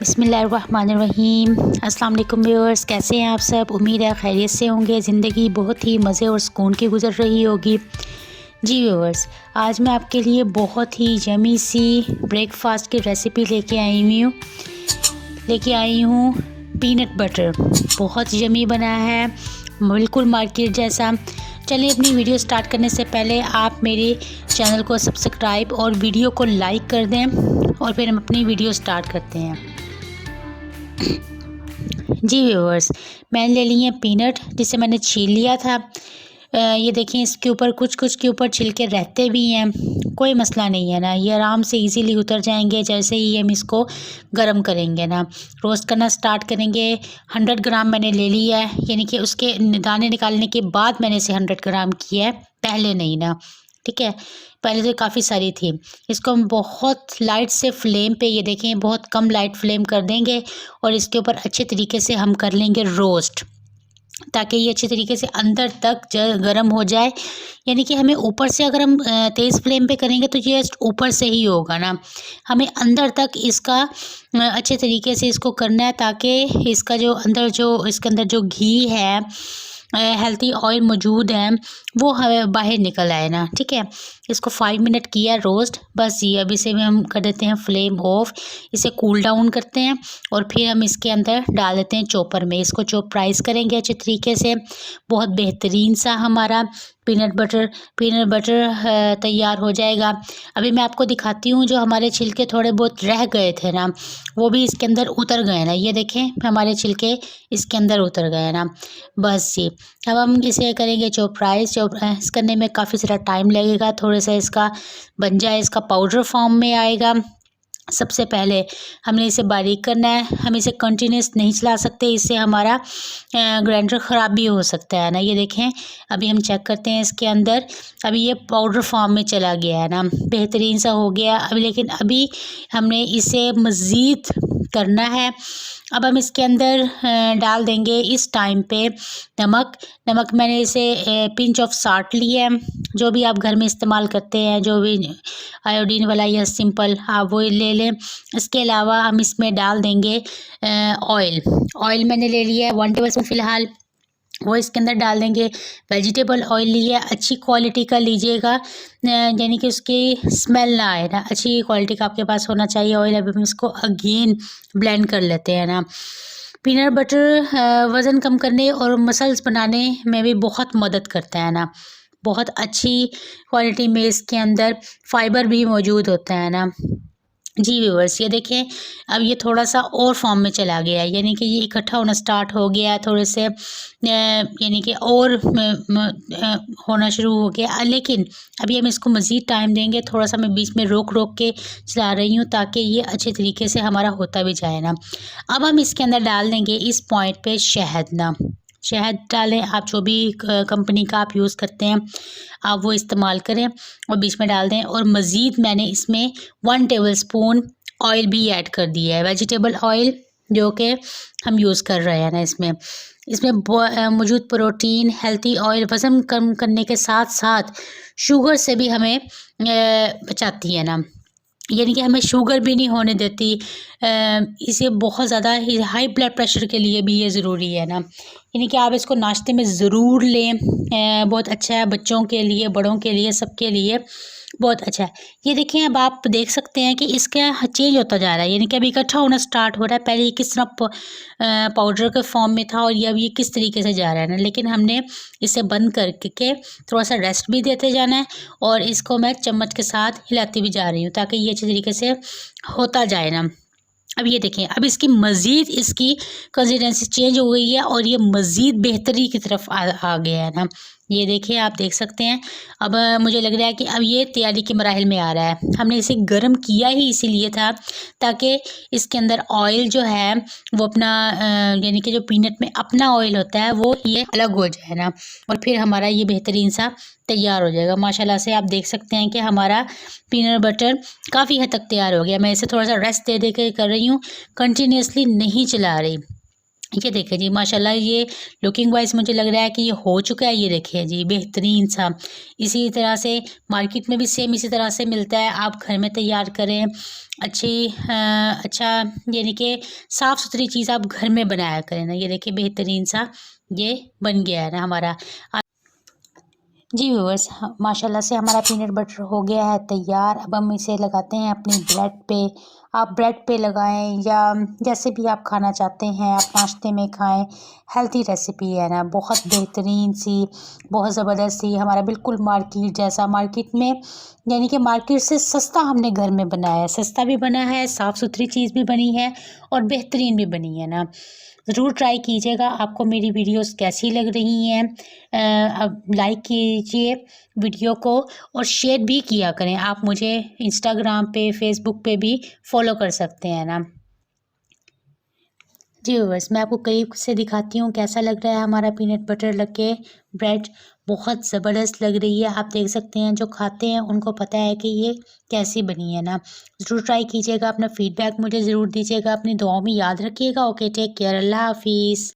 बिस्मिल्लाहिर्रहमानिर्रहीम। अस्सलाम वालेकुम व्यूअर्स, कैसे हैं आप सब। उम्मीद है खैरियत से होंगे। ज़िंदगी बहुत ही मज़े और सुकून की गुज़र रही होगी। जी व्यूअर्स, आज मैं आपके लिए बहुत ही यमी सी ब्रेकफास्ट की रेसिपी लेके आई हूँ पीनट बटर। बहुत यमी बना है, बिल्कुल मार्केट जैसा। चलिए अपनी वीडियो स्टार्ट करने से पहले आप मेरे चैनल को सब्सक्राइब और वीडियो को लाइक कर दें और फिर हम अपनी वीडियो स्टार्ट करते हैं। जी व्यूअर्स, मैंने ले लिए हैं पीनट, जिसे मैंने छील लिया था। ये देखें, इसके ऊपर कुछ के ऊपर छिलके रहते भी हैं, कोई मसला नहीं है ना, ये आराम से इजीली उतर जाएंगे जैसे ही हम इसको गरम करेंगे ना। रोस्ट करना स्टार्ट करेंगे। 100 ग्राम मैंने ले लिया है, यानी कि उसके दाने निकालने के बाद मैंने इसे 100 ग्राम किया है, पहले नहीं ना। ठीक है, पहले तो काफ़ी सारी थी। इसको हम बहुत लाइट से फ्लेम पे, ये देखें, बहुत कम लाइट फ्लेम कर देंगे और इसके ऊपर अच्छे तरीके से हम कर लेंगे रोस्ट, ताकि ये अच्छे तरीके से अंदर तक गर्म हो जाए। यानी कि हमें ऊपर से, अगर हम तेज़ फ्लेम पे करेंगे तो ये ऊपर से ही होगा ना, हमें अंदर तक इसका अच्छे तरीके से इसको करना है, ताकि इसका जो अंदर इसके अंदर जो घी है, हेल्थी ऑयल मौजूद है, वो हमें बाहर निकल आए ना। ठीक है, इसको 5 मिनट किया रोस्ट, बस ये। अब इसे हम कर देते हैं फ्लेम ऑफ, इसे कूल डाउन करते हैं और फिर हम इसके अंदर डाल देते हैं चॉपर में। इसको चॉपराइज करेंगे अच्छे तरीके से। बहुत बेहतरीन सा हमारा पीनट बटर तैयार हो जाएगा। अभी मैं आपको दिखाती हूँ, जो हमारे छिलके थोड़े बहुत रह गए थे ना, वो भी इसके अंदर उतर गए ना। ये देखें, हमारे छिलके इसके अंदर उतर गए ना। बस ये, अब हम इसे करेंगे चॉपराइज करने में काफ़ी सारा टाइम लगेगा, थोड़ा सा इसका बन जाए, इसका पाउडर फॉर्म में आएगा। सबसे पहले हमने इसे बारीक करना है। हम इसे कंटिन्यूस नहीं चला सकते, इससे हमारा ग्राइंडर ख़राब भी हो सकता है ना। ये देखें, अभी हम चेक करते हैं इसके अंदर, अभी ये पाउडर फॉर्म में चला गया है ना, बेहतरीन सा हो गया। अभी लेकिन अभी हमने इसे मज़ीद करना है। अब हम इसके अंदर डाल देंगे इस टाइम पे नमक मैंने इसे पिंच ऑफ साल्ट लिया है, जो भी आप घर में इस्तेमाल करते हैं, जो भी आयोडीन वाला या सिंपल आप वो ले लें। इसके अलावा हम इसमें डाल देंगे ऑयल मैंने ले लिया है 1 टेबल स्पून फ़िलहाल, वो इसके अंदर डाल देंगे। वेजिटेबल ऑयल लिया, अच्छी क्वालिटी का लीजिएगा, यानी कि उसकी स्मेल ना आए ना, अच्छी क्वालिटी का आपके पास होना चाहिए ऑयल। अभी हम इसको अगेन ब्लेंड कर लेते हैं ना। पीनट बटर वज़न कम करने और मसल्स बनाने में भी बहुत मदद करता है ना। बहुत अच्छी क्वालिटी में इसके अंदर फाइबर भी मौजूद होता है ना। जी व्यूअर्स, ये देखें, अब ये थोड़ा सा और फॉर्म में चला गया है, यानी कि ये इकट्ठा होना स्टार्ट हो गया है, थोड़े से यानी कि और होना शुरू हो गया। लेकिन अभी हम इसको मज़ीद टाइम देंगे। थोड़ा सा मैं बीच में रोक के चला रही हूँ, ताकि ये अच्छे तरीके से हमारा होता भी जाए ना। अब हम इसके अंदर डाल देंगे इस पॉइंट पे शहद डालें, आप जो भी कंपनी का आप यूज़ करते हैं आप वो इस्तेमाल करें और बीच में डाल दें। और मज़ीद मैंने इसमें 1 टेबल स्पून ऑयल भी ऐड कर दिया है, वेजिटेबल ऑयल, जो कि हम यूज़ कर रहे हैं ना। इसमें मौजूद प्रोटीन, हेल्थी ऑयल वज़न कम करने के साथ साथ शुगर से भी हमें बचाती है ना, यानी कि हमें शुगर भी नहीं होने देती। इसे बहुत ज़्यादा हाई ब्लड प्रेशर के लिए भी ये ज़रूरी है ना, यानी कि आप इसको नाश्ते में ज़रूर लें। बहुत अच्छा है, बच्चों के लिए, बड़ों के लिए, सबके लिए बहुत अच्छा है। ये देखें, अब आप देख सकते हैं कि इसका चेंज होता जा रहा है, यानी कि अभी इकट्ठा होना स्टार्ट हो रहा है। पहले ये किस तरह पाउडर के फॉर्म में था और ये अब ये किस तरीके से जा रहा है ना। लेकिन हमने इसे बंद करके थोड़ा सा रेस्ट भी देते जाना है और इसको मैं चम्मच के साथ हिलाती भी जा रही हूँ, ताकि ये अच्छे तरीके से होता जाए ना। अब ये देखें, अब इसकी कंसिस्टेंसी चेंज हो गई है और ये मज़ीद बेहतरी की तरफ आ गया है ना। ये देखिए, आप देख सकते हैं। अब मुझे लग रहा है कि अब ये तैयारी के मराहिल में आ रहा है। हमने इसे गर्म किया ही इसीलिए था, ताकि इसके अंदर ऑयल जो है वो अपना यानी कि जो पीनट में अपना ऑयल होता है वो ये अलग हो जाए ना, और फिर हमारा ये बेहतरीन सा तैयार हो जाएगा। माशाल्लाह से आप देख सकते हैं कि हमारा पीनट बटर काफ़ी हद तक तैयार हो गया। मैं इसे थोड़ा सा रेस्ट दे के कर रही हूँ, कंटिन्यूसली नहीं चला रही। ये देखिए जी माशाल्लाह, ये लुकिंग वाइज मुझे लग रहा है कि ये हो चुका है। ये देखिए जी बेहतरीन सा। इसी तरह से मार्केट में भी सेम इसी तरह से मिलता है। आप घर में तैयार करें अच्छा, यानी कि साफ़ सुथरी चीज़ आप घर में बनाया करें ना। ये देखिए बेहतरीन सा ये बन गया है ना हमारा। जी व्यूअर्स, माशाल्लाह से हमारा पीनट बटर हो गया है तैयार। अब हम इसे लगाते हैं अपनी ब्रेड पे। आप ब्रेड पे लगाएं या जैसे भी आप खाना चाहते हैं, आप नाश्ते में खाएं। हेल्थी रेसिपी है ना, बहुत बेहतरीन सी, बहुत ज़बरदस्त सी, हमारा बिल्कुल मार्केट जैसा। मार्केट में यानी कि मार्केट से सस्ता हमने घर में बनाया है। सस्ता भी बना है, साफ़ सुथरी चीज़ भी बनी है और बेहतरीन भी बनी है ना। ज़रूर ट्राई कीजिएगा। आपको मेरी वीडियोस कैसी लग रही हैं, अब लाइक कीजिए वीडियो को और शेयर भी किया करें। आप मुझे इंस्टाग्राम पे, फेसबुक पे भी फॉलो कर सकते हैं ना। जी व्यूअर्स, मैं आपको करीब से दिखाती हूँ कैसा लग रहा है हमारा पीनट बटर लगे ब्रेड। बहुत ज़बरदस्त लग रही है। आप देख सकते हैं, जो खाते हैं उनको पता है कि ये कैसी बनी है ना। ज़रूर ट्राई कीजिएगा। अपना फीडबैक मुझे ज़रूर दीजिएगा। अपनी दुआओं में याद रखिएगा। ओके, टेक केयर, अल्लाह हाफिज़।